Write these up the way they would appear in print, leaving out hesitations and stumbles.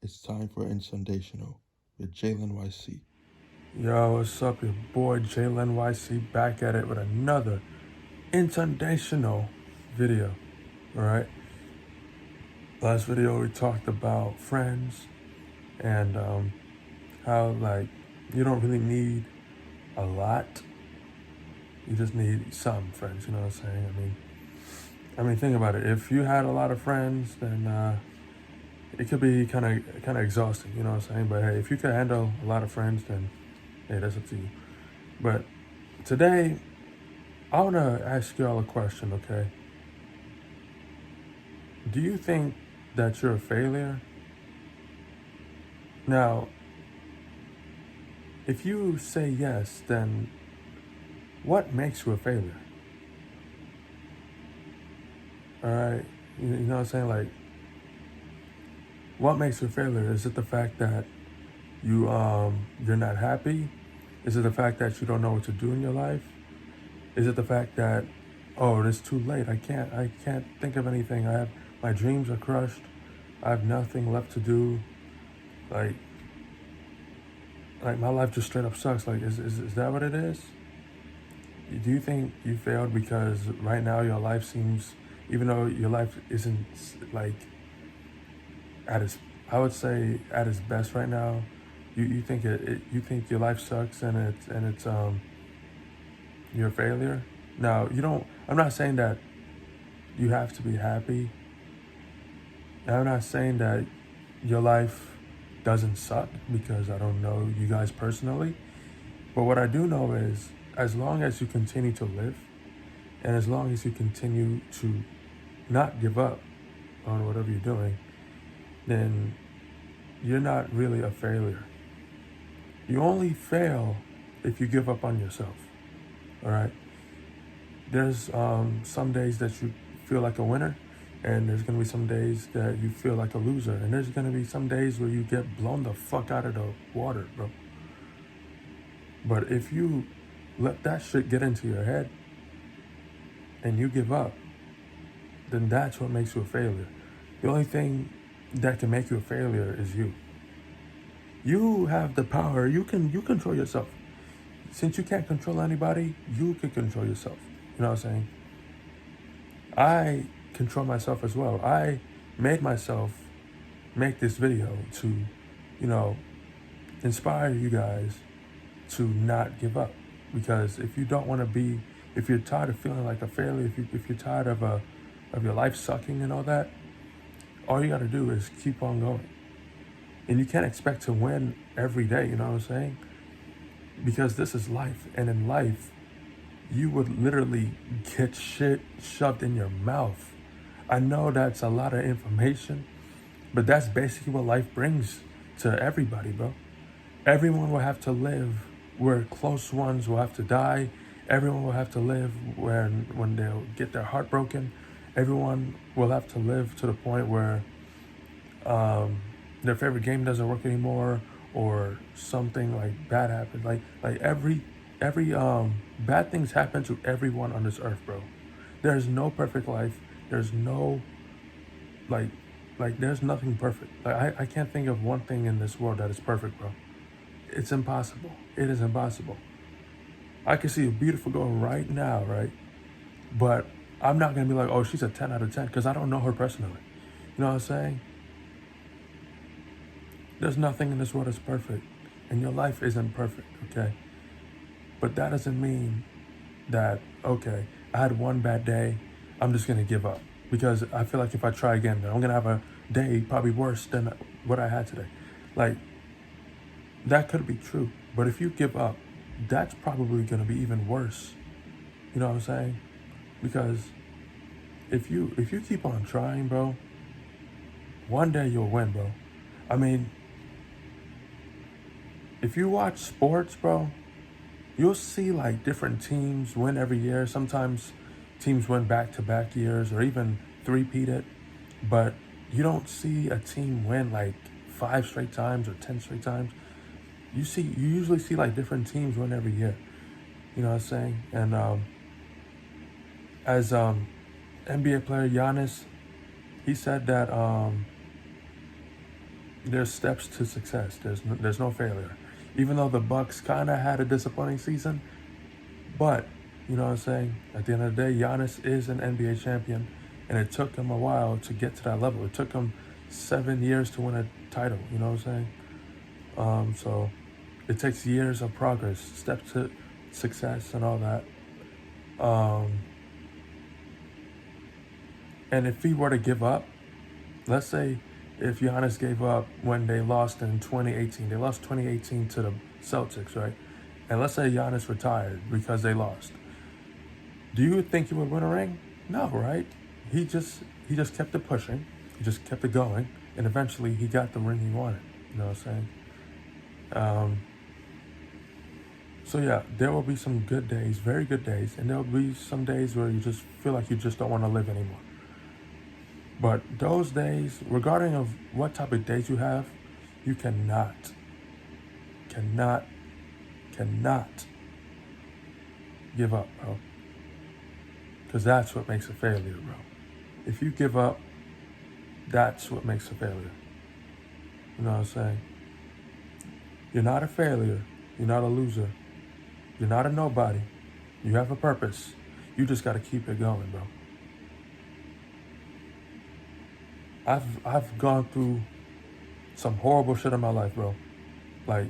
It's time for inSundaytional with Jalen YC. Yo, what's up? Your boy Jalen YC back at it with another inSundaytional video. Alright. Last video we talked about friends and how you don't really need a lot. You just need some friends, you know what I'm saying? I mean think about it. If you had a lot of friends, then it could be kinda exhausting, you know what I'm saying? But hey, if you could handle a lot of friends, then hey, that's up to you. But today I want to ask y'all a question, okay? Do you think that you're a failure? Now, if you say yes, then what makes you a failure? All right? You know what I'm saying? Like, what makes you a failure? Is it the fact that you're not happy? Is it the fact that you don't know what to do in your life? Is it the fact that, oh, it's too late. I can't think of anything. My dreams are crushed. I have nothing left to do. Like my life just straight up sucks. Like, is that what it is? Do you think you failed because right now your life seems, even though your life isn't like at its, I would say at its best right now, you think you think your life sucks and it's you're a failure? Now you don't. I'm not saying that you have to be happy. I'm not saying that your life doesn't suck because I don't know you guys personally. But what I do know is, as long as you continue to live, and as long as you continue to not give up on whatever you're doing, then you're not really a failure. You only fail if you give up on yourself. All right. There's some days that you feel like a winner, and there's gonna be some days that you feel like a loser, and there's gonna be some days where you get blown the fuck out of the water, bro. But if you let that shit get into your head and you give up, then that's what makes you a failure. The only thing that can make you a failure is you. You have the power. You control yourself. Since you can't control anybody, you can control yourself. You know what I'm saying? I control myself as well. I made myself make this video to, you know, inspire you guys to not give up. Because if you don't want to be, if you're tired of feeling like a failure, if you're tired of your life sucking and all that, all you got to do is keep on going. And you can't expect to win every day, you know what I'm saying? Because this is life. And in life, you would literally get shit shoved in your mouth. I know that's a lot of information, but that's basically what life brings to everybody, bro. Everyone will have to live where close ones will have to die. Everyone will have to live when they'll get their heart broken. Everyone will have to live to the point where their favorite game doesn't work anymore, or something like bad happens. Like every bad things happen to everyone on this earth, bro. There's no perfect life. There's no like there's nothing perfect. Like I can't think of one thing in this world that is perfect, bro. It's impossible. It is impossible. I can see a beautiful girl right now, right? But I'm not gonna be like, oh, she's a 10 out of 10, because I don't know her personally. You know what I'm saying? There's nothing in this world that's perfect, and your life isn't perfect, okay? But that doesn't mean that, okay, I had one bad day, I'm just gonna give up. Because I feel like if I try again, then I'm gonna have a day probably worse than what I had today. Like, that could be true. But if you give up, that's probably gonna be even worse. You know what I'm saying? Because if you keep on trying, bro, one day you'll win, bro. I mean, if you watch sports, bro, you'll see like different teams win every year. Sometimes teams win back-to-back years or even three-peat it. But you don't see a team win like 5 straight times or 10 straight times. You usually see like different teams win every year. You know what I'm saying? And as NBA player Giannis, he said that there's steps to success. There's no failure. Even though the Bucks kind of had a disappointing season, but you know what I'm saying. At the end of the day, Giannis is an NBA champion, and it took him a while to get to that level. It took him 7 years to win a title. You know what I'm saying. So it takes years of progress, steps to success, and all that. And if he were to give up, let's say if Giannis gave up when they lost in 2018, they lost 2018 to the Celtics, right? And let's say Giannis retired because they lost. Do you think he would win a ring? No, right? He just kept it pushing. He just kept it going, and eventually he got the ring he wanted. You know what I'm saying? So yeah, there will be some good days, very good days, and there will be some days where you just feel like you just don't want to live anymore. But those days, regarding of what type of days you have, you cannot give up, bro. Because that's what makes a failure, bro. If you give up, that's what makes a failure. You know what I'm saying? You're not a failure. You're not a loser. You're not a nobody. You have a purpose. You just got to keep it going, bro. I've gone through some horrible shit in my life, bro. Like,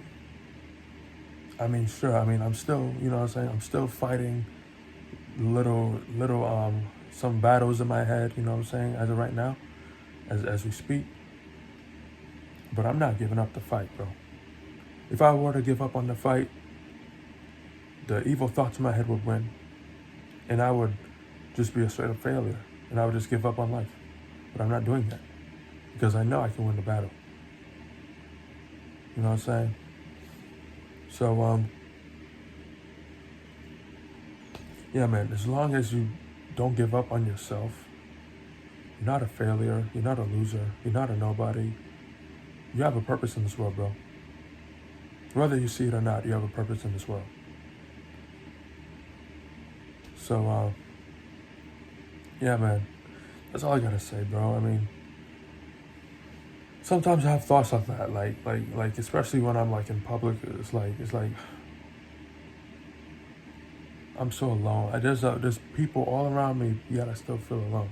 I mean, sure. I mean, I'm still, you know what I'm saying? I'm still fighting little some battles in my head, you know what I'm saying, as of right now, as we speak. But I'm not giving up the fight, bro. If I were to give up on the fight, the evil thoughts in my head would win, and I would just be a straight up failure, and I would just give up on life. But I'm not doing that because I know I can win the battle. You know what I'm saying? So yeah, man, as long as you don't give up on yourself, you're not a failure, you're not a loser, you're not a nobody. You have a purpose in this world, bro. Whether you see it or not, you have a purpose in this world. So, yeah, man, that's all I gotta say, bro. I mean, sometimes I have thoughts like that, like especially when I'm like in public. It's like I'm so alone. There's people all around me, yet I still feel alone.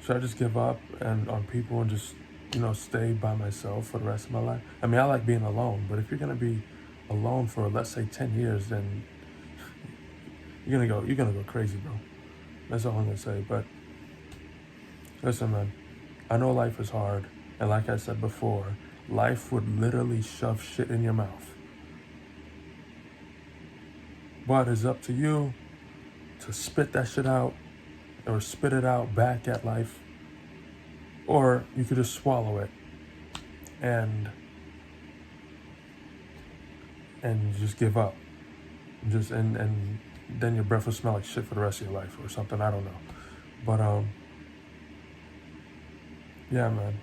Should I just give up on people and just, you know, stay by myself for the rest of my life? I mean, I like being alone, but if you're gonna be alone for, let's say, 10 years, then you're gonna go crazy, bro. That's all I'm gonna say. But listen, man, I know life is hard, and like I said before, life would literally shove shit in your mouth. But it's up to you to spit that shit out or spit it out back at life. Or you could just swallow it and just give up. And then your breath will smell like shit for the rest of your life or something. I don't know. But yeah, man.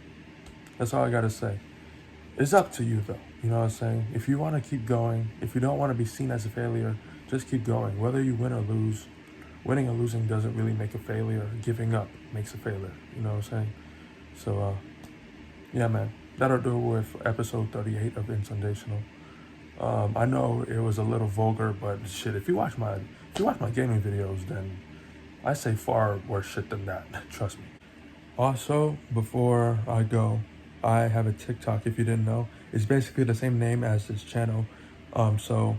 That's all I gotta say. It's up to you though. You know what I'm saying? If you wanna keep going, if you don't wanna be seen as a failure, just keep going. Whether you win or lose, winning or losing doesn't really make a failure. Giving up makes a failure. You know what I'm saying? So yeah, man. That'll do it with episode 38 of inSundaytional. I know it was a little vulgar, but shit, if you watch my gaming videos, then I say far worse shit than that. Trust me. Also, before I go, I have a TikTok. If you didn't know, it's basically the same name as this channel. So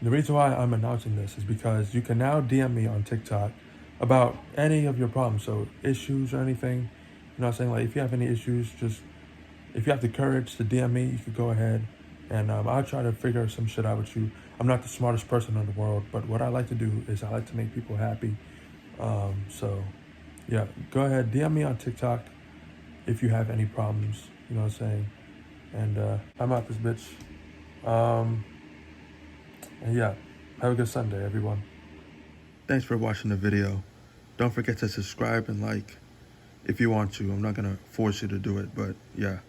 the reason why I'm announcing this is because you can now DM me on TikTok about any of your problems. So issues or anything. You know what I'm saying? Like if you have any issues, just if you have the courage to DM me, you could go ahead and I'll try to figure some shit out with you. I'm not the smartest person in the world, but what I like to do is I like to make people happy. So yeah, go ahead, DM me on TikTok if you have any problems, you know what I'm saying? And I'm out this bitch. And yeah, have a good Sunday, everyone. Thanks for watching the video. Don't forget to subscribe and like if you want to. I'm not going to force you to do it, but yeah.